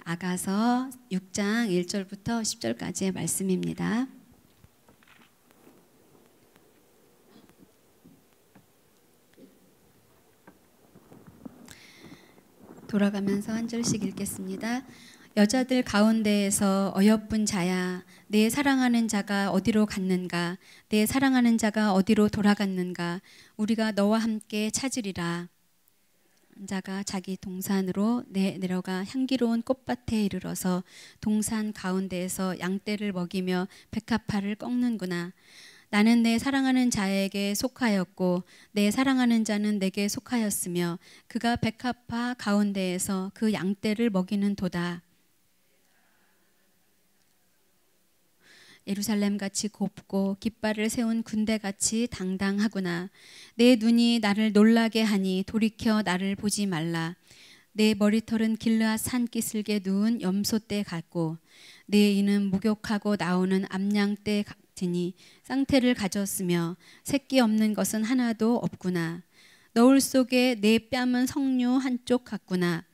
아가서 6장 1절부터 10절까지의 말씀입니다. 돌아가면서 한 절씩 읽겠습니다. 여자들 가운데에서 어여쁜 자야, 내 사랑하는 자가 어디로 갔는가? 내 사랑하는 자가 어디로 돌아갔는가? 우리가 너와 함께 찾으리라. 자가 자기 동산으로 내려가 향기로운 꽃밭에 이르러서 동산 가운데에서 양떼를 먹이며 백합화를 꺾는구나. 나는 내 사랑하는 자에게 속하였고 내 사랑하는 자는 내게 속하였으며 그가 백합화 가운데에서 그 양떼를 먹이는 도다. 예루살렘같이 곱고 깃발을 세운 군대같이 당당하구나. 내 눈이 나를 놀라게 하니 돌이켜 나를 보지 말라. 내 머리털은 길르앗 산기슭에 누운 염소떼 같고 내 이는 목욕하고 나오는 암양떼 같으니 쌍태를 가졌으며 새끼 없는 것은 하나도 없구나. 너울 속에 내 뺨은 석류 한쪽 같구나.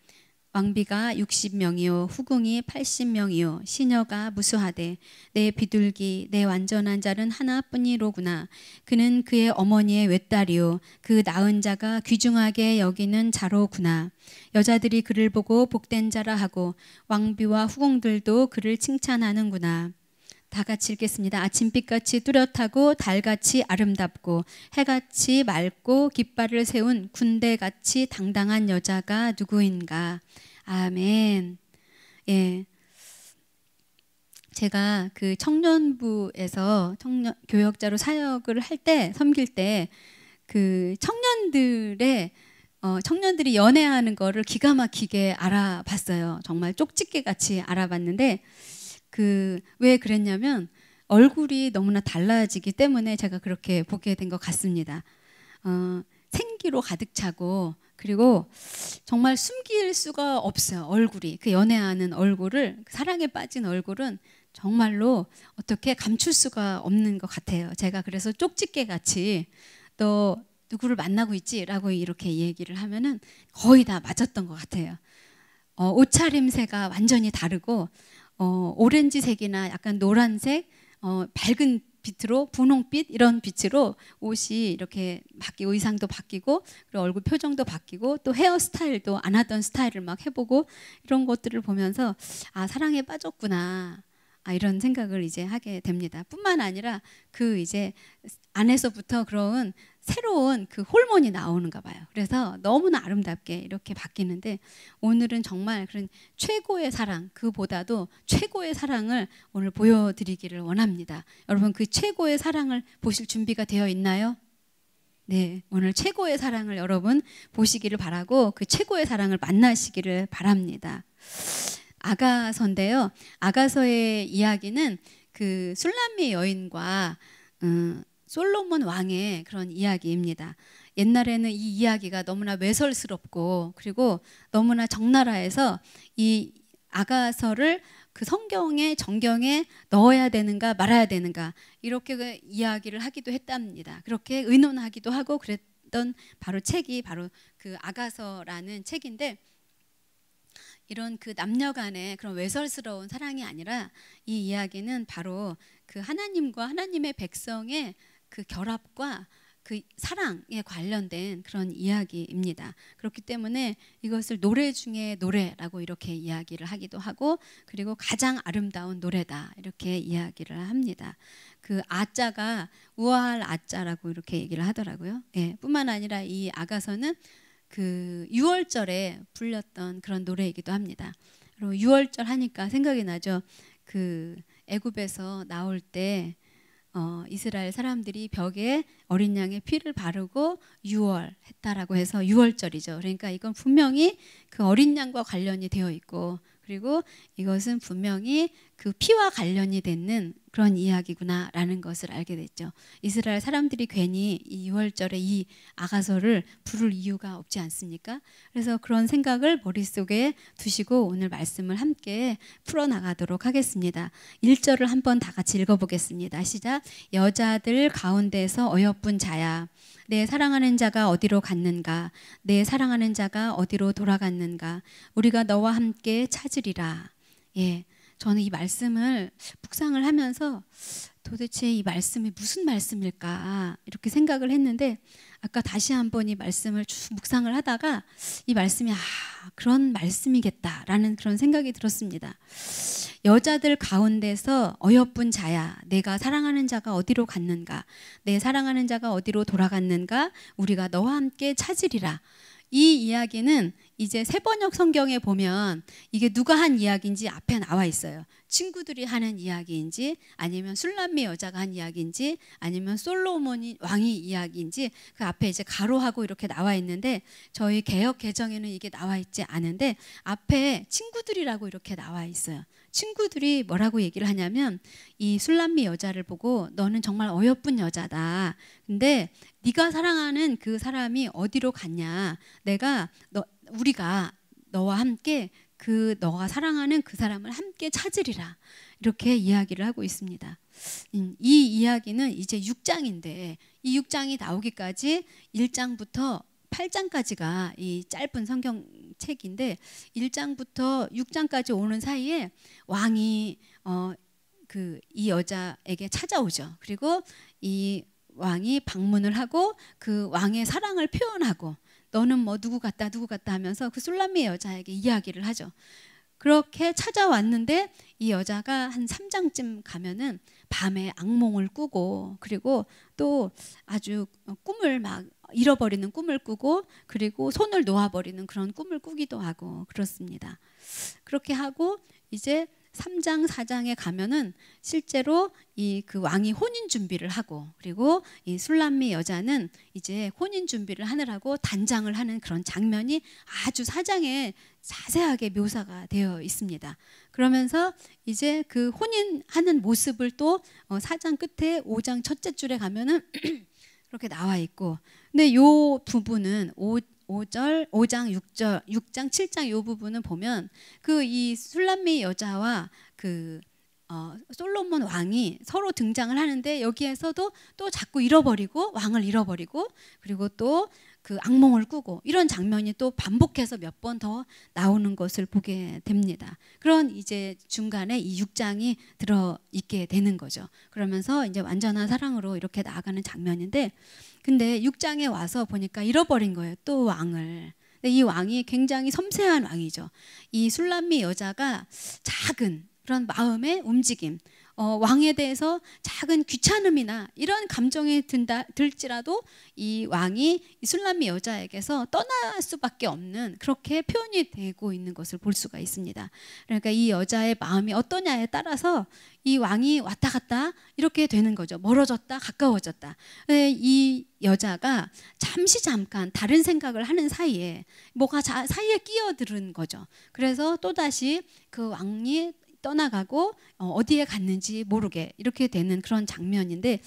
왕비가 60명이요 후궁이 80명이요 시녀가 무수하되 내 비둘기 내 완전한 자는 하나뿐이로구나. 그는 그의 어머니의 외딸이요 그 낳은 자가 귀중하게 여기는 자로구나. 여자들이 그를 보고 복된 자라 하고 왕비와 후궁들도 그를 칭찬하는구나. 다 같이 읽겠습니다. 아침빛같이 뚜렷하고 달같이 아름답고 해같이 맑고 깃발을 세운 군대같이 당당한 여자가 누구인가. 아멘. 예, 제가 그 청년부에서 교역자로 사역을 할 때, 섬길 때 그 청년들이 연애하는 거를 기가 막히게 알아봤어요. 정말 쪽집게 같이 알아봤는데 왜 그랬냐면 얼굴이 너무나 달라지기 때문에 제가 그렇게 보게 된 것 같습니다. 생기로 가득 차고 그리고 정말 숨길 수가 없어요. 얼굴이 그 연애하는 얼굴을 사랑에 빠진 얼굴은 정말로 어떻게 감출 수가 없는 것 같아요. 제가 그래서 쪽집게 같이 너 누구를 만나고 있지라고 이렇게 얘기를 하면은 거의 다 맞았던 것 같아요. 옷차림새가 완전히 다르고 오렌지색이나 약간 노란색, 밝은 빛으로 분홍빛 이런 빛으로 옷이 이렇게 바뀌고 의상도 바뀌고 그리고 얼굴 표정도 바뀌고 또 헤어스타일도 안 하던 스타일을 막 해보고 이런 것들을 보면서 아 사랑에 빠졌구나 이런 생각을 이제 하게 됩니다. 뿐만 아니라 그 이제 안에서부터 그런 새로운 그 호르몬이 나오는가 봐요. 그래서 너무나 아름답게 이렇게 바뀌는데 오늘은 정말 그런 최고의 사랑, 그보다도 최고의 사랑을 오늘 보여드리기를 원합니다. 여러분 그 최고의 사랑을 보실 준비가 되어 있나요? 네, 오늘 최고의 사랑을 여러분 보시기를 바라고 그 최고의 사랑을 만나시기를 바랍니다. 아가서인데요. 아가서의 이야기는 그 술람미 여인과 솔로몬 왕의 그런 이야기입니다. 옛날에는 이 이야기가 너무나 외설스럽고 그리고 너무나 적나라해서 이 아가서를 그 성경의 정경에 넣어야 되는가 말아야 되는가 이렇게 그 이야기를 하기도 했답니다. 그렇게 의논하기도 하고 그랬던 바로 책이 바로 그 아가서라는 책인데 이런 그 남녀 간의 그런 외설스러운 사랑이 아니라 이 이야기는 바로 그 하나님과 하나님의 백성의 그 결합과 그 사랑에 관련된 그런 이야기입니다. 그렇기 때문에 이것을 노래 중에 노래라고 이렇게 이야기를 하기도 하고 그리고 가장 아름다운 노래다 이렇게 이야기를 합니다. 그 아자가 우아할 아자라고 이렇게 얘기를 하더라고요. 예, 뿐만 아니라 이 아가서는 그 6월절에 불렸던 그런 노래이기도 합니다. 그리고 6월절 하니까 생각이 나죠. 그 애굽에서 나올 때 이스라엘 사람들이 벽에 어린 양의 피를 바르고 6월 했다라고 해서 6월절이죠. 그러니까 이건 분명히 그 어린 양과 관련이 되어 있고 그리고 이것은 분명히 그 피와 관련이 되는 그런 이야기구나라는 것을 알게 됐죠. 이스라엘 사람들이 괜히 이 6월절에 이 아가서를 부를 이유가 없지 않습니까? 그래서 그런 생각을 머릿속에 두시고 오늘 말씀을 함께 풀어나가도록 하겠습니다. 1절을 한번 다 같이 읽어보겠습니다. 시작. 여자들 가운데서 어여쁜 자야, 내 사랑하는 자가 어디로 갔는가? 내 사랑하는 자가 어디로 돌아갔는가? 우리가 너와 함께 찾으리라. 예, 저는 이 말씀을 묵상을 하면서 도대체 이 말씀이 무슨 말씀일까 이렇게 생각을 했는데, 아까 다시 한번 이 말씀을 쭉 묵상을 하다가 이 말씀이 그런 말씀이겠다라는 그런 생각이 들었습니다. 여자들 가운데서 어여쁜 자야, 내가 사랑하는 자가 어디로 갔는가? 내 사랑하는 자가 어디로 돌아갔는가? 우리가 너와 함께 찾으리라. 이 이야기는 이제 새번역 성경에 보면 이게 누가 한 이야기인지 앞에 나와 있어요. 친구들이 하는 이야기인지, 아니면 술람미 여자가 한 이야기인지, 아니면 솔로몬 왕이 이야기인지 그 앞에 이제 가로하고 이렇게 나와 있는데, 저희 개역 개정에는 이게 나와 있지 않은데 앞에 친구들이라고 이렇게 나와 있어요. 친구들이 뭐라고 얘기를 하냐면, 이 술람미 여자를 보고 너는 정말 어여쁜 여자다. 근데 네가 사랑하는 그 사람이 어디로 갔냐? 우리가 너와 함께 너가 사랑하는 그 사람을 함께 찾으리라. 이렇게 이야기를 하고 있습니다. 이 이야기는 이제 6장인데 이 6장이 나오기까지 1장부터 8장까지가 이 짧은 성경책인데, 1장부터 6장까지 오는 사이에 왕이 이 여자에게 찾아오죠. 그리고 이 왕이 방문을 하고 그 왕의 사랑을 표현하고, 너는 뭐 누구 같다 하면서 그 술람미 여자에게 이야기를 하죠. 그렇게 찾아왔는데 이 여자가 한 3장쯤 가면은 밤에 악몽을 꾸고, 그리고 또 아주 꿈을 막 잃어버리는 꿈을 꾸고, 그리고 손을 놓아버리는 그런 꿈을 꾸기도 하고 그렇습니다. 그렇게 하고 이제 3장, 4장에 가면은 실제로 그 왕이 혼인 준비를 하고, 그리고 이 술람미 여자는 이제 혼인 준비를 하느라고 단장을 하는 그런 장면이 아주 4장에 자세하게 묘사가 되어 있습니다. 그러면서 이제 그 혼인하는 모습을 또 4장 끝에 5장 첫째 줄에 가면은 그렇게 나와 있고, 근데 요 부분은 5장, 6장, 7장 요 부분은 보면 이 술람미 여자와 솔로몬 왕이 서로 등장을 하는데, 여기에서도 또 자꾸 잃어버리고, 왕을 잃어버리고, 그리고 또 그 악몽을 꾸고, 이런 장면이 또 반복해서 몇 번 더 나오는 것을 보게 됩니다. 그런 이제 중간에 이 6장이 들어 있게 되는 거죠. 그러면서 이제 완전한 사랑으로 이렇게 나아가는 장면인데, 근데 6장에 와서 보니까 잃어버린 거예요, 또 왕을. 근데 이 왕이 굉장히 섬세한 왕이죠. 이 술람미 여자가 작은 그런 마음의 움직임, 왕에 대해서 작은 귀찮음이나 이런 감정이 들지라도 이 왕이 이 술람미 여자에게서 떠날 수밖에 없는, 그렇게 표현이 되고 있는 것을 볼 수가 있습니다. 그러니까 이 여자의 마음이 어떠냐에 따라서 이 왕이 왔다 갔다 이렇게 되는 거죠. 멀어졌다 가까워졌다. 이 여자가 잠깐 다른 생각을 하는 사이에 뭐가 사이에 끼어드는 거죠. 그래서 또다시 그 왕이 떠나가고 어디에 갔는지 모르게 이렇게 되는 그런 장면인데,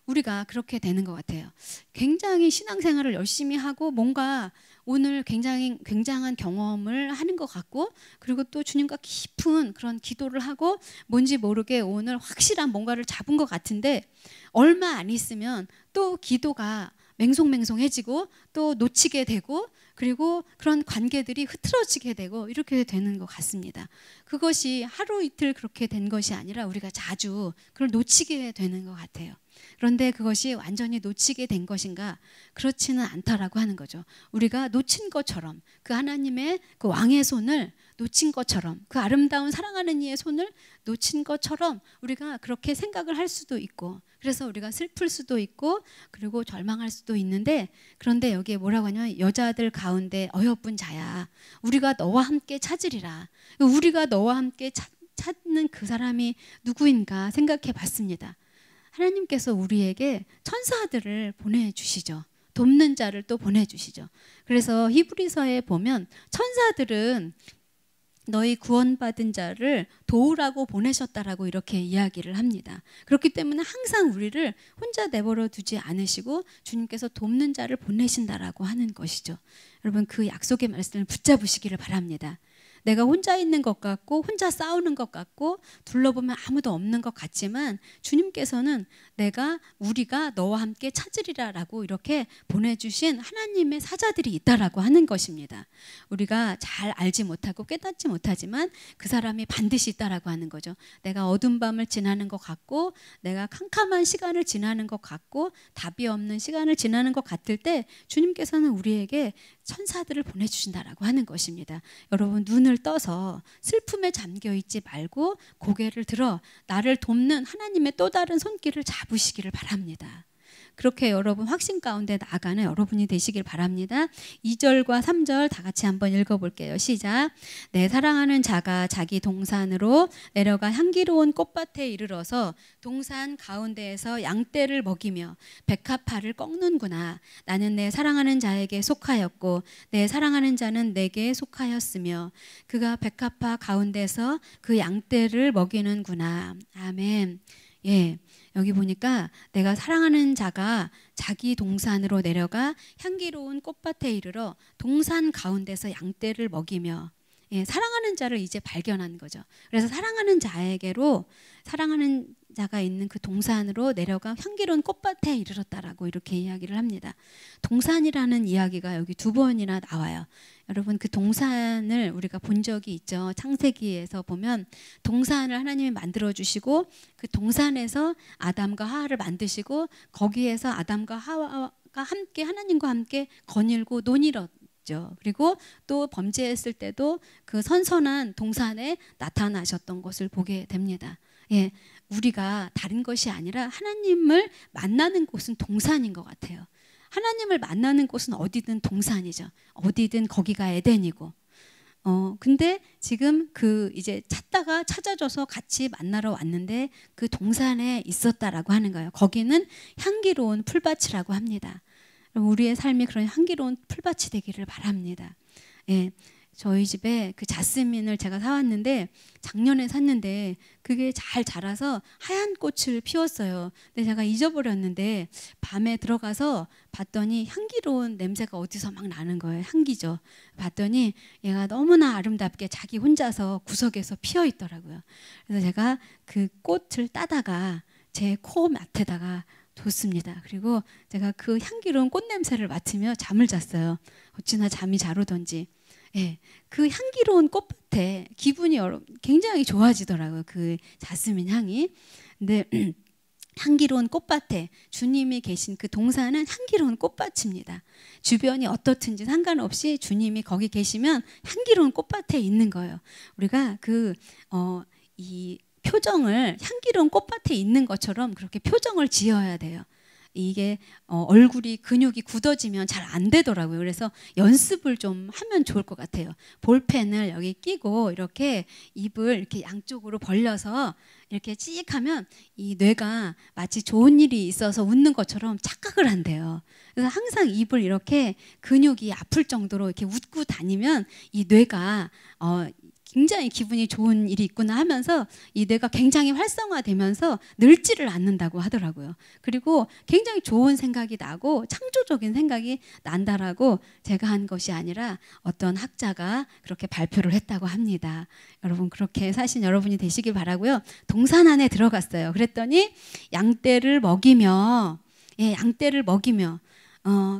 우리가 그렇게 되는 것 같아요. 굉장히 신앙생활을 열심히 하고 뭔가 오늘 굉장한 경험을 하는 것 같고, 그리고 또 주님과 깊은 그런 기도를 하고 뭔지 모르게 오늘 확실한 뭔가를 잡은 것 같은데, 얼마 안 있으면 또 기도가 맹송맹송해지고 또 놓치게 되고, 그리고 그런 관계들이 흐트러지게 되고 이렇게 되는 것 같습니다. 그것이 하루 이틀 그렇게 된 것이 아니라 우리가 자주 그걸 놓치게 되는 것 같아요. 그런데 그것이 완전히 놓치게 된 것인가? 그렇지는 않다라고 하는 거죠. 우리가 놓친 것처럼, 그 하나님의 그 왕의 손을 놓친 것처럼, 그 아름다운 사랑하는 이의 손을 놓친 것처럼 우리가 그렇게 생각을 할 수도 있고, 그래서 우리가 슬플 수도 있고, 그리고 절망할 수도 있는데, 그런데 여기에 뭐라고 하냐면, 여자들 가운데 어여쁜 자야, 우리가 너와 함께 찾으리라. 우리가 너와 함께 찾는 그 사람이 누구인가 생각해 봤습니다. 하나님께서 우리에게 천사들을 보내주시죠. 돕는 자를 또 보내주시죠. 그래서 히브리서에 보면 천사들은 너희 구원받은 자를 도우라고 보내셨다라고 이렇게 이야기를 합니다. 그렇기 때문에 항상 우리를 혼자 내버려 두지 않으시고 주님께서 돕는 자를 보내신다라고 하는 것이죠. 여러분 그 약속의 말씀을 붙잡으시기를 바랍니다. 내가 혼자 있는 것 같고 혼자 싸우는 것 같고 둘러보면 아무도 없는 것 같지만 주님께서는 우리가 너와 함께 찾으리라라고 이렇게 보내주신 하나님의 사자들이 있다라고 하는 것입니다. 우리가 잘 알지 못하고 깨닫지 못하지만 그 사람이 반드시 있다라고 하는 거죠. 내가 어두운 밤을 지나는 것 같고 내가 캄캄한 시간을 지나는 것 같고 답이 없는 시간을 지나는 것 같을 때 주님께서는 우리에게 천사들을 보내주신다라고 하는 것입니다. 여러분 눈을 떠서 슬픔에 잠겨 있지 말고 고개를 들어 나를 돕는 하나님의 또 다른 손길을 잡으시기를 바랍니다. 그렇게 여러분 확신 가운데 나아가는 여러분이 되시길 바랍니다. 2절과 3절 다 같이 한번 읽어볼게요. 시작. 내 사랑하는 자가 자기 동산으로 내려가 향기로운 꽃밭에 이르러서 동산 가운데에서 양떼를 먹이며 백합화를 꺾는구나. 나는 내 사랑하는 자에게 속하였고 내 사랑하는 자는 내게 속하였으며 그가 백합화 가운데서 그 양떼를 먹이는구나. 아멘. 예, 여기 보니까 내가 사랑하는 자가 자기 동산으로 내려가 향기로운 꽃밭에 이르러 동산 가운데서 양떼를 먹이며 사랑하는 자를 이제 발견한 거죠. 그래서 사랑하는 자가 있는 그 동산으로 내려가 향기로운 꽃밭에 이르렀다라고 이렇게 이야기를 합니다. 동산이라는 이야기가 여기 2번이나 나와요. 여러분 그 동산을 우리가 본 적이 있죠. 창세기에서 보면 동산을 하나님이 만들어 주시고 그 동산에서 아담과 하와를 만드시고 거기에서 아담과 하와가 함께 하나님과 함께 거닐고 논이었죠. 그리고 또 범죄했을 때도 그 선선한 동산에 나타나셨던 것을 보게 됩니다. 예, 우리가 다른 것이 아니라 하나님을 만나는 곳은 동산인 것 같아요. 하나님을 만나는 곳은 어디든 동산이죠. 어디든 거기가 에덴이고. 근데 지금 이제 찾다가 찾아줘서 같이 만나러 왔는데 그 동산에 있었다라고 하는 거예요. 거기는 향기로운 풀밭이라고 합니다. 우리의 삶이 그런 향기로운 풀밭이 되기를 바랍니다. 예. 저희 집에 그 자스민을 제가 사왔는데 작년에 샀는데 그게 잘 자라서 하얀 꽃을 피웠어요. 근데 제가 잊어버렸는데 밤에 들어가서 봤더니 향기로운 냄새가 어디서 막 나는 거예요. 향기죠. 봤더니 얘가 너무나 아름답게 자기 혼자서 구석에서 피어 있더라고요. 그래서 제가 그 꽃을 따다가 제 코밑에다가 뒀습니다. 그리고 제가 그 향기로운 꽃 냄새를 맡으며 잠을 잤어요. 어찌나 잠이 잘 오던지. 예, 그 향기로운 꽃밭에 기분이 굉장히 좋아지더라고요. 그 자스민 향이. 근데 향기로운 꽃밭에 주님이 계신 그 동산은 향기로운 꽃밭입니다. 주변이 어떻든지 상관없이 주님이 거기 계시면 향기로운 꽃밭에 있는 거예요. 우리가 이 표정을 향기로운 꽃밭에 있는 것처럼 그렇게 표정을 지어야 돼요. 이게 얼굴이 근육이 굳어지면 잘 안 되더라고요. 그래서 연습을 좀 하면 좋을 것 같아요. 볼펜을 여기 끼고 이렇게 입을 이렇게 양쪽으로 벌려서 이렇게 찍 하면 이 뇌가 마치 좋은 일이 있어서 웃는 것처럼 착각을 한대요. 그래서 항상 입을 이렇게 근육이 아플 정도로 이렇게 웃고 다니면 이 뇌가 굉장히 기분이 좋은 일이 있구나 하면서 이 뇌가 굉장히 활성화되면서 늙지를 않는다고 하더라고요. 그리고 굉장히 좋은 생각이 나고 창조적인 생각이 난다라고 제가 한 것이 아니라 어떤 학자가 그렇게 발표를 했다고 합니다. 여러분 그렇게 사신 여러분이 되시길 바라고요. 동산 안에 들어갔어요. 그랬더니 양떼를 먹이며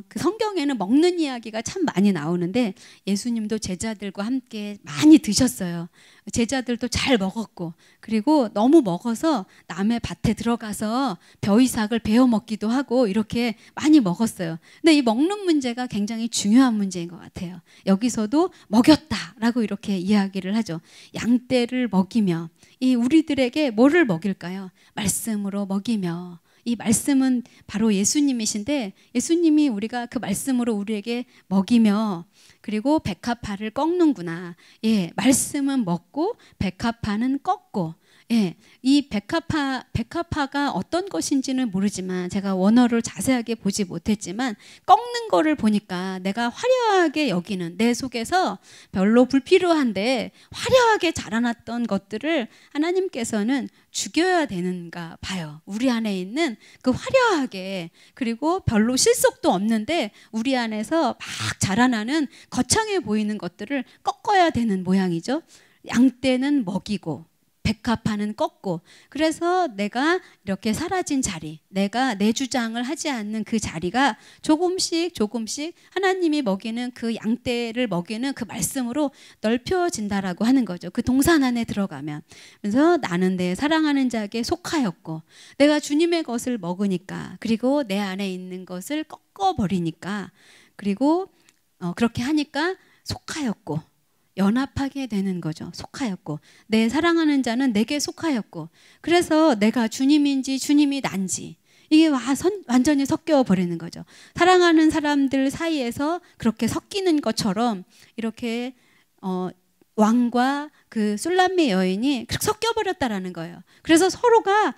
그 성경에는 먹는 이야기가 참 많이 나오는데 예수님도 제자들과 함께 많이 드셨어요. 제자들도 잘 먹었고 그리고 너무 먹어서 남의 밭에 들어가서 벼이삭을 베어 먹기도 하고 이렇게 많이 먹었어요. 근데 이 먹는 문제가 굉장히 중요한 문제인 것 같아요. 여기서도 먹였다라고 이렇게 이야기를 하죠. 양떼를 먹이며 이 우리들에게 뭐를 먹일까요? 말씀으로 먹이며 이 말씀은 바로 예수님이신데 예수님이 우리가 그 말씀으로 우리에게 먹이며 그리고 백합화를 꺾는구나. 예, 말씀은 먹고 백합화는 꺾고 예, 이 백합화가 어떤 것인지는 모르지만 제가 원어를 자세하게 보지 못했지만 꺾는 거를 보니까 내가 화려하게 여기는 내 속에서 별로 불필요한데 화려하게 자라났던 것들을 하나님께서는 죽여야 되는가 봐요. 우리 안에 있는 그 화려하게 그리고 별로 실속도 없는데 우리 안에서 막 자라나는 거창해 보이는 것들을 꺾어야 되는 모양이죠. 양떼는 먹이고 백합화는 꺾고 그래서 내가 이렇게 사라진 자리 내가 내 주장을 하지 않는 그 자리가 조금씩 하나님이 먹이는 그 양떼를 먹이는 그 말씀으로 넓혀진다라고 하는 거죠. 그 동산 안에 들어가면 그래서 나는 내 사랑하는 자에게 속하였고 내가 주님의 것을 먹으니까 그리고 내 안에 있는 것을 꺾어버리니까 그리고 그렇게 하니까 속하였고 연합하게 되는 거죠. 속하였고 내 사랑하는 자는 내게 속하였고 그래서 내가 주님인지 주님이 난지 이게 완전히 섞여 버리는 거죠. 사랑하는 사람들 사이에서 그렇게 섞이는 것처럼 이렇게 왕과 그 술람미 여인이 그렇게 섞여 버렸다라는 거예요. 그래서 서로가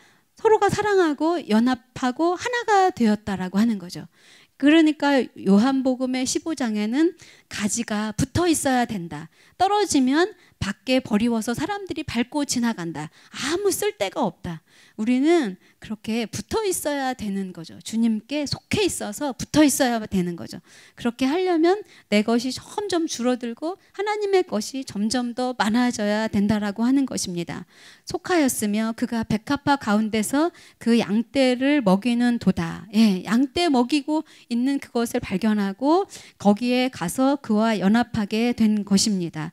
사랑하고 연합하고 하나가 되었다라고 하는 거죠. 그러니까 요한복음의 15장에는 가지가 붙어 있어야 된다. 떨어지면 밖에 버리워서 사람들이 밟고 지나간다. 아무 쓸데가 없다. 우리는 그렇게 붙어 있어야 되는 거죠. 주님께 속해 있어서 붙어 있어야 되는 거죠. 그렇게 하려면 내 것이 점점 줄어들고 하나님의 것이 점점 더 많아져야 된다라고 하는 것입니다. 속하였으며 그가 백합화 가운데서 그 양떼를 먹이는 도다. 예, 양떼 먹이고 있는 그것을 발견하고 거기에 가서 그와 연합하게 된 것입니다.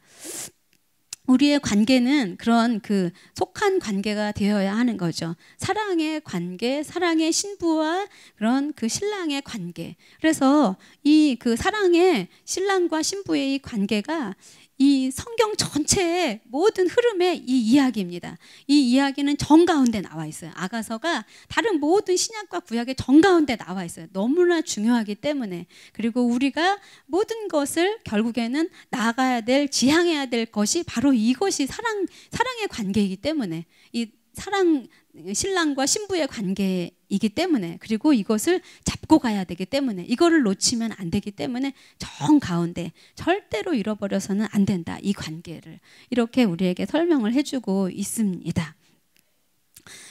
우리의 관계는 그런 그 속한 관계가 되어야 하는 거죠. 사랑의 관계, 사랑의 신부와 그런 그 신랑의 관계. 그래서 이 그 사랑의 신랑과 신부의 이 관계가 이 성경 전체의 모든 흐름의 이 이야기입니다. 이 이야기는 정 가운데 나와 있어요. 아가서가 다른 모든 신약과 구약의 정 가운데 나와 있어요. 너무나 중요하기 때문에. 그리고 우리가 모든 것을 결국에는 나아가야 될, 지향해야 될 것이 바로 이것이 사랑의 관계이기 때문에 이 사랑 신랑과 신부의 관계이기 때문에 그리고 이것을 잡고 가야 되기 때문에 이거를 놓치면 안 되기 때문에 정 가운데 절대로 잃어버려서는 안 된다. 이 관계를 이렇게 우리에게 설명을 해주고 있습니다.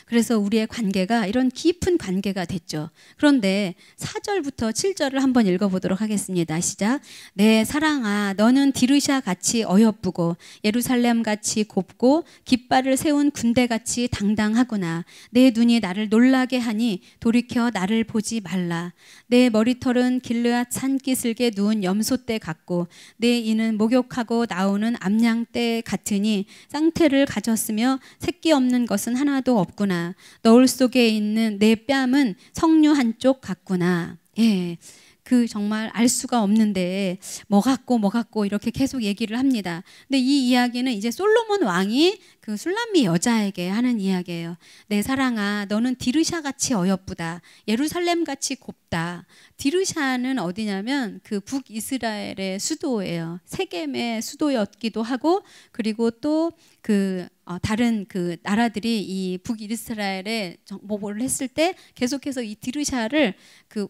그래서 우리의 관계가 이런 깊은 관계가 됐죠. 그런데 4절부터 7절을 한번 읽어보도록 하겠습니다. 시작. 내 사랑아 너는 디르샤 같이 어여쁘고 예루살렘 같이 곱고 깃발을 세운 군대같이 당당하구나. 내 눈이 나를 놀라게 하니 돌이켜 나를 보지 말라. 내 머리털은 길르앗 산기슭에 누운 염소떼 같고 내 이는 목욕하고 나오는 암양떼 같으니 쌍태를 가졌으며 새끼 없는 것은 하나도 없구나. 너울 속에 있는 내 뺨은 석류 한쪽 같구나. 예, 그 정말 알 수가 없는데 뭐 같고 이렇게 계속 얘기를 합니다. 근데 이 이야기는 이제 솔로몬 왕이 그 술람미 여자에게 하는 이야기예요. 내 사랑아 너는 디르샤 같이 어여쁘다. 예루살렘 같이 곱다. 디르샤는 어디냐면 그 북이스라엘의 수도예요. 세겜의 수도였기도 하고 그리고 또 그 다른 그 나라들이 이 북이스라엘에 정복을 했을 때 계속해서 이 디르샤를 그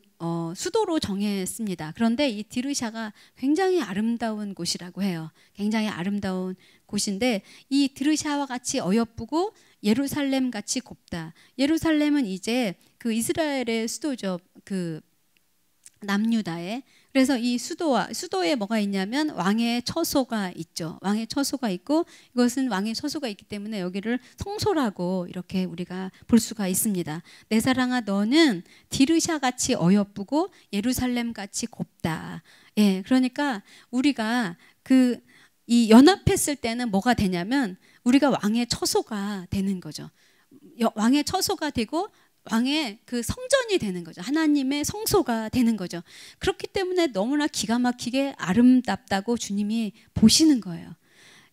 수도로 정했습니다. 그런데 이 디르샤가 굉장히 아름다운 곳이라고 해요. 굉장히 아름다운 곳인데 이 디르샤와 같이 어여쁘고 예루살렘 같이 곱다. 예루살렘은 이제 그 이스라엘의 수도죠. 그 남유다에. 그래서 이 수도에 뭐가 있냐면 왕의 처소가 있죠. 왕의 처소가 있고 이것은 왕의 처소가 있기 때문에 여기를 성소라고 이렇게 우리가 볼 수가 있습니다. 내 사랑아 너는 디르샤 같이 어여쁘고 예루살렘 같이 곱다. 예, 그러니까 우리가 이 연합했을 때는 뭐가 되냐면 우리가 왕의 처소가 되는 거죠. 왕의 처소가 되고 왕의 그 성전이 되는 거죠. 하나님의 성소가 되는 거죠. 그렇기 때문에 너무나 기가 막히게 아름답다고 주님이 보시는 거예요.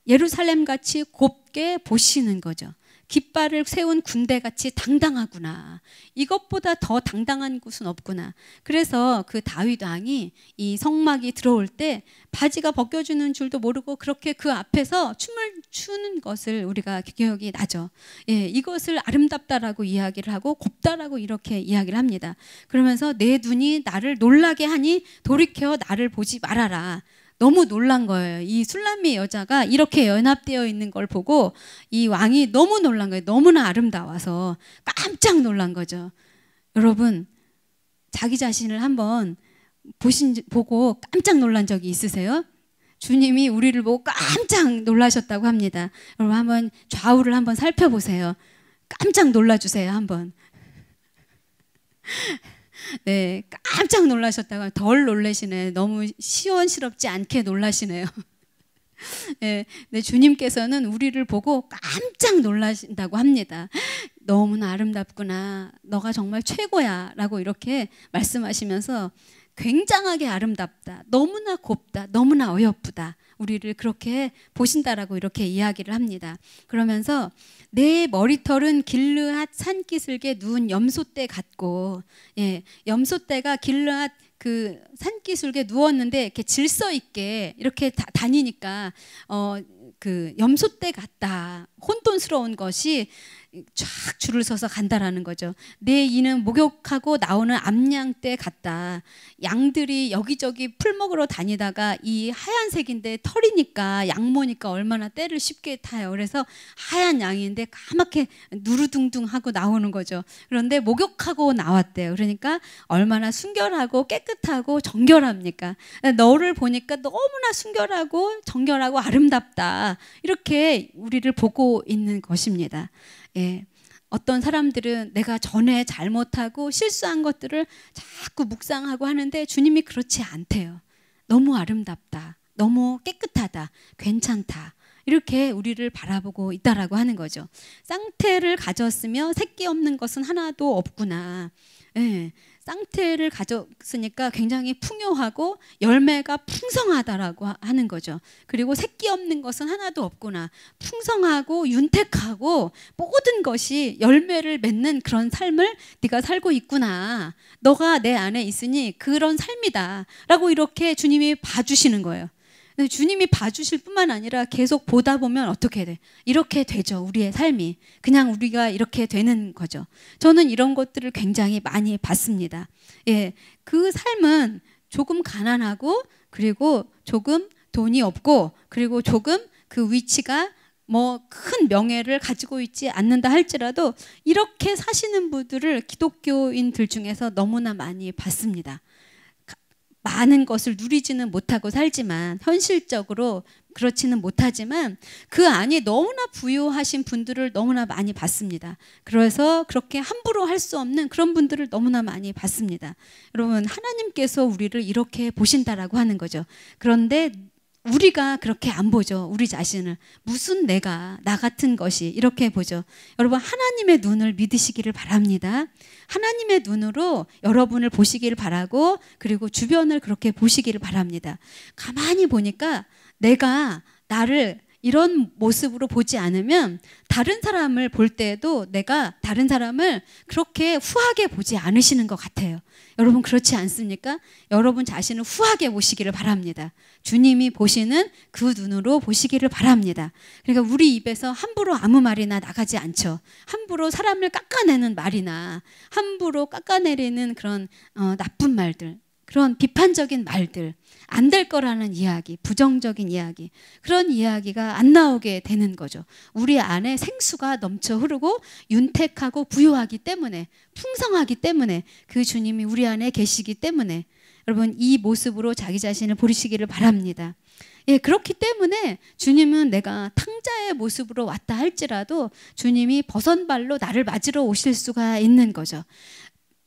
예루살렘 같이 곱게 보시는 거죠. 깃발을 세운 군대같이 당당하구나. 이것보다 더 당당한 곳은 없구나. 그래서 그 다윗 왕이 이 성막이 들어올 때 바지가 벗겨지는 줄도 모르고 그렇게 그 앞에서 춤을 추는 것을 우리가 기억이 나죠. 예, 이것을 아름답다라고 이야기를 하고 곱다라고 이렇게 이야기를 합니다. 그러면서 내 눈이 나를 놀라게 하니 돌이켜 나를 보지 말아라. 너무 놀란 거예요. 이 술람미 여자가 이렇게 연합되어 있는 걸 보고 이 왕이 너무 놀란 거예요. 너무나 아름다워서 깜짝 놀란 거죠. 여러분, 자기 자신을 한번 보고 깜짝 놀란 적이 있으세요? 주님이 우리를 보고 깜짝 놀라셨다고 합니다. 여러분, 한번 좌우를 한번 살펴보세요. 깜짝 놀라주세요, 한번. 네, 깜짝 놀라셨다고. 덜 놀라시네. 너무 시원스럽지 않게 놀라시네요. 네, 네, 주님께서는 우리를 보고 깜짝 놀라신다고 합니다. 너무나 아름답구나. 너가 정말 최고야. 라고 이렇게 말씀하시면서 굉장하게 아름답다. 너무나 곱다. 너무나 어여쁘다. 우리를 그렇게 보신다라고 이렇게 이야기를 합니다. 그러면서 내 머리털은 길르앗 산기슭에 누운 염소떼 같고, 예, 염소떼가 길르앗 그 산기슭에 누웠는데 이렇게 질서 있게 이렇게 다니니까 그 염소떼 같다. 혼돈스러운 것이 쫙 줄을 서서 간다라는 거죠. 내 이는 목욕하고 나오는 암양떼 같다. 양들이 여기저기 풀 먹으러 다니다가 이 하얀색인데 털이니까 양모니까 얼마나 때를 쉽게 타요. 그래서 하얀 양인데 까맣게 누르둥둥하고 나오는 거죠. 그런데 목욕하고 나왔대요. 그러니까 얼마나 순결하고 깨끗하고 정결합니까? 너를 보니까 너무나 순결하고 정결하고 아름답다. 이렇게 우리를 보고 있는 것입니다. 예, 어떤 사람들은 내가 전에 잘못하고 실수한 것들을 자꾸 묵상하고 하는데 주님이 그렇지 않대요. 너무 아름답다. 너무 깨끗하다. 괜찮다. 이렇게 우리를 바라보고 있다라고 하는 거죠. 쌍태를 가졌으며 새끼 없는 것은 하나도 없구나. 예, 쌍태를 가졌으니까 굉장히 풍요하고 열매가 풍성하다라고 하는 거죠. 그리고 새끼 없는 것은 하나도 없구나. 풍성하고 윤택하고 모든 것이 열매를 맺는 그런 삶을 네가 살고 있구나. 너가 내 안에 있으니 그런 삶이다. 라고 이렇게 주님이 봐주시는 거예요. 주님이 봐주실 뿐만 아니라 계속 보다 보면 어떻게 돼? 이렇게 되죠. 우리의 삶이. 그냥 우리가 이렇게 되는 거죠. 저는 이런 것들을 굉장히 많이 봤습니다. 예, 그 삶은 조금 가난하고 그리고 조금 돈이 없고 그리고 조금 그 위치가 뭐 큰 명예를 가지고 있지 않는다 할지라도 이렇게 사시는 분들을 기독교인들 중에서 너무나 많이 봤습니다. 많은 것을 누리지는 못하고 살지만 현실적으로 그렇지는 못하지만 그 안에 너무나 부유하신 분들을 너무나 많이 봤습니다. 그래서 그렇게 함부로 할 수 없는 그런 분들을 너무나 많이 봤습니다. 여러분, 하나님께서 우리를 이렇게 보신다라고 하는 거죠. 그런데 우리가 그렇게 안 보죠. 우리 자신을. 무슨 내가, 나 같은 것이 이렇게 보죠. 여러분, 하나님의 눈을 믿으시기를 바랍니다. 하나님의 눈으로 여러분을 보시기를 바라고 그리고 주변을 그렇게 보시기를 바랍니다. 가만히 보니까 내가 나를 이런 모습으로 보지 않으면 다른 사람을 볼 때에도 내가 다른 사람을 그렇게 후하게 보지 않으시는 것 같아요. 여러분, 그렇지 않습니까? 여러분 자신을 후하게 보시기를 바랍니다. 주님이 보시는 그 눈으로 보시기를 바랍니다. 그러니까 우리 입에서 함부로 아무 말이나 나가지 않죠. 함부로 사람을 깎아내는 말이나 함부로 깎아내리는 그런 나쁜 말들, 그런 비판적인 말들, 안 될 거라는 이야기, 부정적인 이야기, 그런 이야기가 안 나오게 되는 거죠. 우리 안에 생수가 넘쳐 흐르고 윤택하고 부유하기 때문에, 풍성하기 때문에, 그 주님이 우리 안에 계시기 때문에 여러분, 이 모습으로 자기 자신을 보시기를 바랍니다. 예, 그렇기 때문에 주님은 내가 탕자의 모습으로 왔다 할지라도 주님이 버선발로 나를 맞으러 오실 수가 있는 거죠.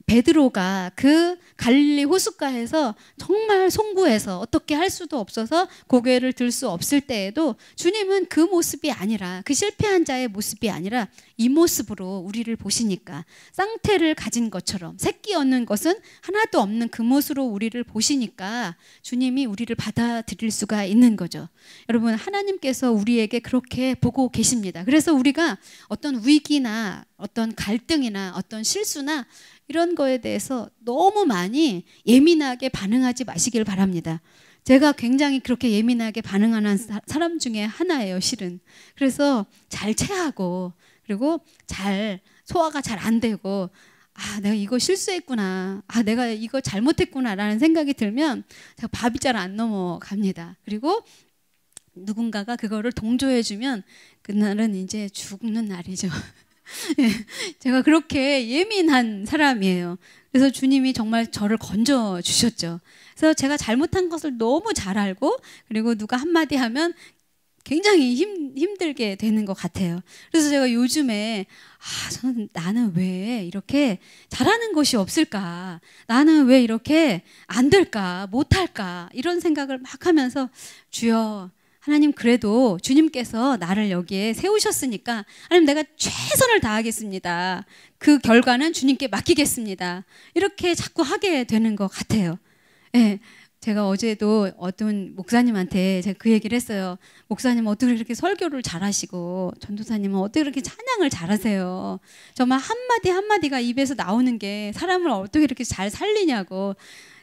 베드로가 그 갈릴리 호숫가에서 정말 송구해서 어떻게 할 수도 없어서 고개를 들 수 없을 때에도 주님은 그 모습이 아니라, 그 실패한 자의 모습이 아니라 이 모습으로 우리를 보시니까, 쌍태를 가진 것처럼 새끼 얻는 것은 하나도 없는 그 모습으로 우리를 보시니까 주님이 우리를 받아들일 수가 있는 거죠. 여러분, 하나님께서 우리에게 그렇게 보고 계십니다. 그래서 우리가 어떤 위기나 어떤 갈등이나 어떤 실수나 이런 거에 대해서 너무 많이 예민하게 반응하지 마시길 바랍니다. 제가 굉장히 그렇게 예민하게 반응하는 사람 중에 하나예요, 실은. 그래서 잘 체하고 그리고 잘 소화가 잘 안 되고 내가 이거 실수했구나. 내가 이거 잘못했구나라는 생각이 들면 제가 밥이 잘 안 넘어갑니다. 그리고 누군가가 그거를 동조해주면 그날은 이제 죽는 날이죠. 제가 그렇게 예민한 사람이에요. 그래서 주님이 정말 저를 건져 주셨죠. 그래서 제가 잘못한 것을 너무 잘 알고 그리고 누가 한마디 하면 굉장히 힘들게 되는 것 같아요. 그래서 제가 요즘에 나는 왜 이렇게 잘하는 것이 없을까? 나는 왜 이렇게 안 될까? 못할까? 이런 생각을 막 하면서 주여 하나님, 그래도 주님께서 나를 여기에 세우셨으니까 하나님, 내가 최선을 다하겠습니다. 그 결과는 주님께 맡기겠습니다. 이렇게 자꾸 하게 되는 것 같아요. 예, 제가 어제도 어떤 목사님한테 제가 그 얘기를 했어요. 목사님 어떻게 이렇게 설교를 잘하시고 전도사님은 어떻게 이렇게 찬양을 잘하세요. 정말 한마디 한마디가 입에서 나오는 게 사람을 어떻게 이렇게 잘 살리냐고.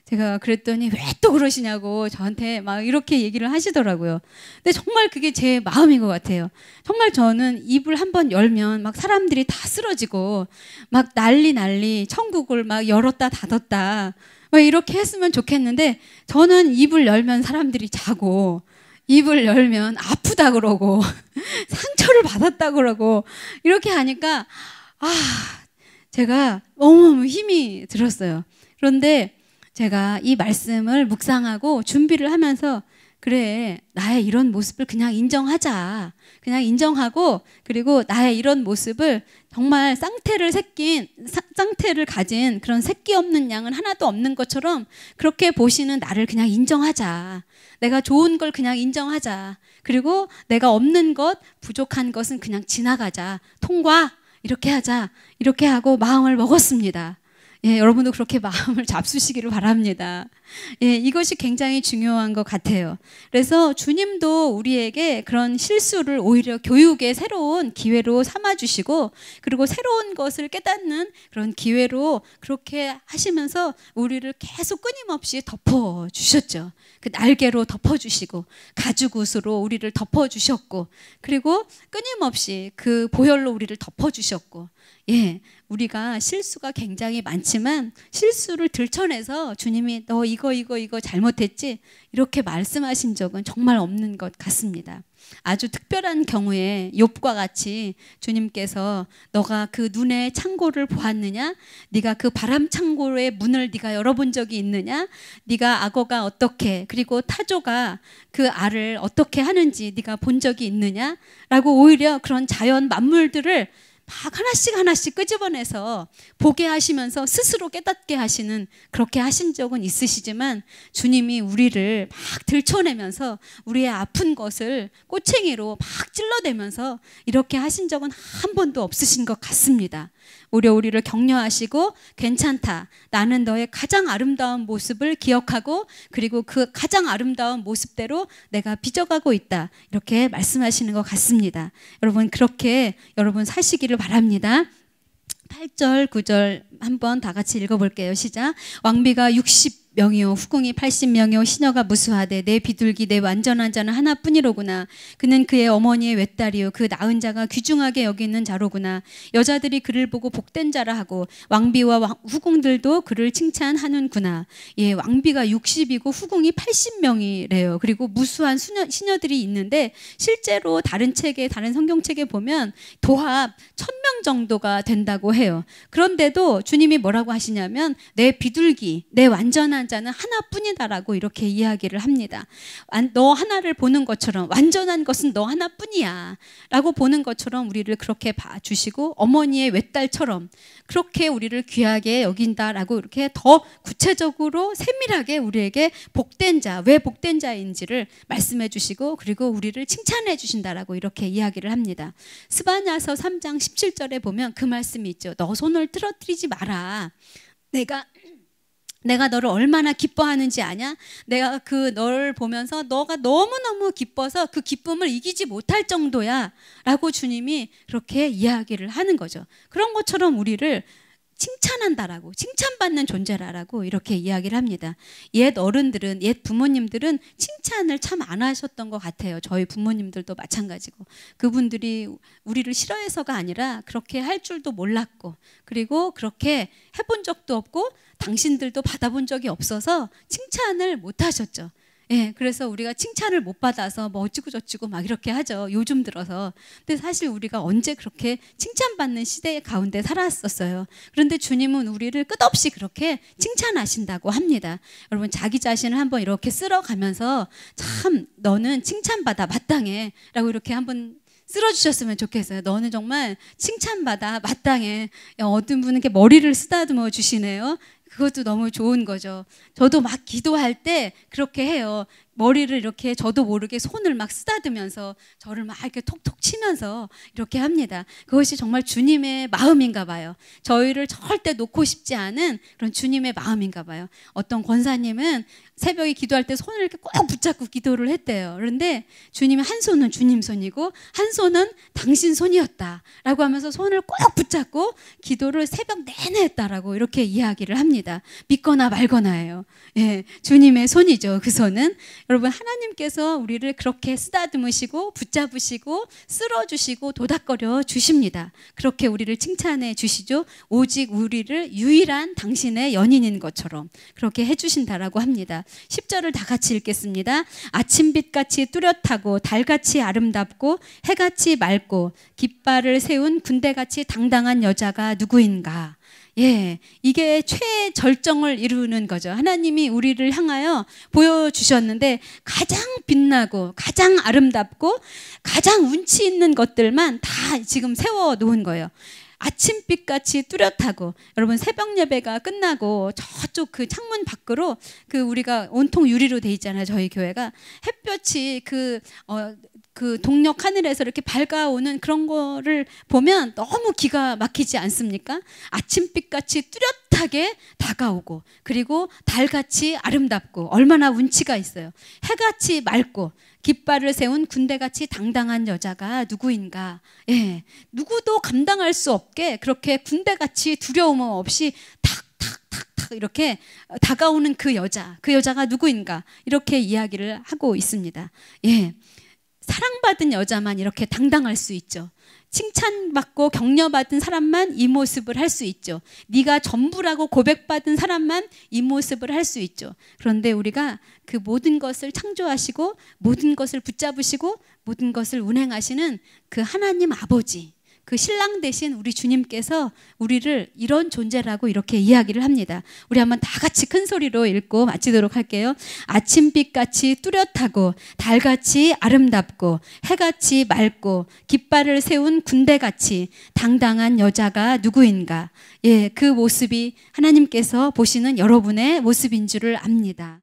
제가 그랬더니 왜 또 그러시냐고 저한테 막 이렇게 얘기를 하시더라고요. 근데 정말 그게 제 마음인 것 같아요. 정말 저는 입을 한번 열면 막 사람들이 다 쓰러지고 막 난리 천국을 막 열었다 닫았다 막 이렇게 했으면 좋겠는데, 저는 입을 열면 사람들이 자고 입을 열면 아프다 그러고 상처를 받았다 그러고 이렇게 하니까 제가 너무 힘이 들었어요. 그런데 제가 이 말씀을 묵상하고 준비를 하면서 그래, 나의 이런 모습을 그냥 인정하자. 그냥 인정하고 그리고 나의 이런 모습을 정말 쌍태를 가진 그런 새끼 없는 양은 하나도 없는 것처럼 그렇게 보시는 나를 그냥 인정하자. 내가 좋은 걸 그냥 인정하자. 그리고 내가 없는 것, 부족한 것은 그냥 지나가자. 통과. 이렇게 하자. 이렇게 하고 마음을 먹었습니다. 예, 여러분도 그렇게 마음을 잡수시기를 바랍니다. 예, 이것이 굉장히 중요한 것 같아요. 그래서 주님도 우리에게 그런 실수를 오히려 교육의 새로운 기회로 삼아주시고 그리고 새로운 것을 깨닫는 그런 기회로 그렇게 하시면서 우리를 계속 끊임없이 덮어주셨죠. 그 날개로 덮어주시고 가죽옷으로 우리를 덮어주셨고 그리고 끊임없이 그 보혈로 우리를 덮어주셨고, 예, 우리가 실수가 굉장히 많지만 실수를 들춰내서 주님이 너 이거 잘못했지 이렇게 말씀하신 적은 정말 없는 것 같습니다. 아주 특별한 경우에 욥과 같이 주님께서 너가 그 눈의 창고를 보았느냐? 네가 그 바람 창고의 문을 네가 열어본 적이 있느냐? 네가 악어가 어떻게 그리고 타조가 그 알을 어떻게 하는지 네가 본 적이 있느냐? 라고 오히려 그런 자연 만물들을 막 하나씩 끄집어내서 보게 하시면서 스스로 깨닫게 하시는, 그렇게 하신 적은 있으시지만 주님이 우리를 막 들춰내면서 우리의 아픈 것을 꼬챙이로 막 찔러대면서 이렇게 하신 적은 한 번도 없으신 것 같습니다. 오히려 우리를 격려하시고 괜찮다. 나는 너의 가장 아름다운 모습을 기억하고 그리고 그 가장 아름다운 모습대로 내가 빚어가고 있다. 이렇게 말씀하시는 것 같습니다. 여러분 그렇게 여러분 사시기를 바랍니다. 8절, 9절 한번 다 같이 읽어볼게요. 시작. 왕비가 60명이요 후궁이 80명이요 시녀가 무수하되 내 비둘기 내 완전한 자는 하나뿐이로구나. 그는 그의 어머니의 외딸이요 그 낳은 자가 귀중하게 여기는 자로구나. 여자들이 그를 보고 복된 자라 하고 왕비와 후궁들도 그를 칭찬하는구나. 예, 왕비가 60이고 후궁이 80명이래요. 그리고 무수한 시녀들이 있는데 실제로 다른 성경책에 보면 도합 1000명 정도가 된다고 해요. 그런데도 주님이 뭐라고 하시냐면 내 비둘기, 내 완전한 자는 하나뿐이다라고 이렇게 이야기를 합니다. 너 하나를 보는 것처럼 완전한 것은 너 하나뿐이야 라고 보는 것처럼 우리를 그렇게 봐주시고 어머니의 외딸처럼 그렇게 우리를 귀하게 여긴다라고 이렇게 더 구체적으로 세밀하게 우리에게 복된 자, 왜 복된 자인지를 말씀해 주시고 그리고 우리를 칭찬해 주신다라고 이렇게 이야기를 합니다. 스바냐서 3장 17절에 보면 그 말씀이 있죠. 너 손을 틀어뜨리지 마라. 내가 너를 얼마나 기뻐하는지 아냐? 내가 너를 보면서 너가 너무너무 기뻐서 그 기쁨을 이기지 못할 정도야 라고 주님이 그렇게 이야기를 하는 거죠. 그런 것처럼 우리를 칭찬한다라고, 칭찬받는 존재라라고 이렇게 이야기를 합니다. 옛 어른들은, 옛 부모님들은 칭찬을 참 안 하셨던 것 같아요. 저희 부모님들도 마찬가지고. 그분들이 우리를 싫어해서가 아니라 그렇게 할 줄도 몰랐고, 그리고 그렇게 해본 적도 없고 당신들도 받아본 적이 없어서 칭찬을 못 하셨죠. 예, 그래서 우리가 칭찬을 못 받아서 뭐 어찌고 저찌고 막 이렇게 하죠. 요즘 들어서. 근데 사실 우리가 언제 그렇게 칭찬받는 시대 가운데 살았었어요. 그런데 주님은 우리를 끝없이 그렇게 칭찬하신다고 합니다. 여러분, 자기 자신을 한번 이렇게 쓸어가면서 참 너는 칭찬받아 마땅해 라고 이렇게 한번 쓸어주셨으면 좋겠어요. 너는 정말 칭찬받아 마땅해. 어떤 분은 이렇게 머리를 쓰다듬어 주시네요. 그것도 너무 좋은 거죠. 저도 막 기도할 때 그렇게 해요. 머리를 이렇게 저도 모르게 손을 막 쓰다듬으면서 저를 막 이렇게 톡톡 치면서 이렇게 합니다. 그것이 정말 주님의 마음인가 봐요. 저희를 절대 놓고 싶지 않은 그런 주님의 마음인가 봐요. 어떤 권사님은 새벽에 기도할 때 손을 이렇게 꼭 붙잡고 기도를 했대요. 그런데 주님이 한 손은 주님 손이고 한 손은 당신 손이었다라고 하면서 손을 꼭 붙잡고 기도를 새벽 내내 했다라고 이렇게 이야기를 합니다. 믿거나 말거나예요. 예, 주님의 손이죠. 그 손은. 여러분, 하나님께서 우리를 그렇게 쓰다듬으시고 붙잡으시고 쓸어주시고 도닥거려 주십니다. 그렇게 우리를 칭찬해 주시죠. 오직 우리를 유일한 당신의 연인인 것처럼 그렇게 해주신다라고 합니다. 10절을 다 같이 읽겠습니다. 아침빛같이 뚜렷하고 달같이 아름답고 해같이 맑고 깃발을 세운 군대같이 당당한 여자가 누구인가. 예, 이게 최절정을 이루는 거죠. 하나님이 우리를 향하여 보여주셨는데 가장 빛나고 가장 아름답고 가장 운치 있는 것들만 다 지금 세워놓은 거예요. 아침빛같이 뚜렷하고, 여러분 새벽 예배가 끝나고 저쪽 그 창문 밖으로 그 우리가 온통 유리로 돼 있잖아요. 저희 교회가 햇볕이 그 동력 하늘에서 이렇게 밝아오는 그런 거를 보면 너무 기가 막히지 않습니까? 아침빛같이 뚜렷하게 다가오고, 그리고 달같이 아름답고 얼마나 운치가 있어요. 해같이 맑고 깃발을 세운 군대같이 당당한 여자가 누구인가. 예, 누구도 감당할 수 없게 그렇게 군대같이 두려움 없이 탁탁탁탁 이렇게 다가오는 그 여자가 누구인가, 이렇게 이야기를 하고 있습니다. 예, 사랑받은 여자만 이렇게 당당할 수 있죠. 칭찬받고 격려받은 사람만 이 모습을 할 수 있죠. 네가 전부라고 고백받은 사람만 이 모습을 할 수 있죠. 그런데 우리가 그 모든 것을 창조하시고 모든 것을 붙잡으시고 모든 것을 운행하시는 그 하나님 아버지, 그 신랑 되신 우리 주님께서 우리를 이런 존재라고 이렇게 이야기를 합니다. 우리 한번 다 같이 큰 소리로 읽고 마치도록 할게요. 아침빛같이 뚜렷하고 달같이 아름답고 해같이 맑고 깃발을 세운 군대같이 당당한 여자가 누구인가. 예, 그 모습이 하나님께서 보시는 여러분의 모습인 줄을 압니다.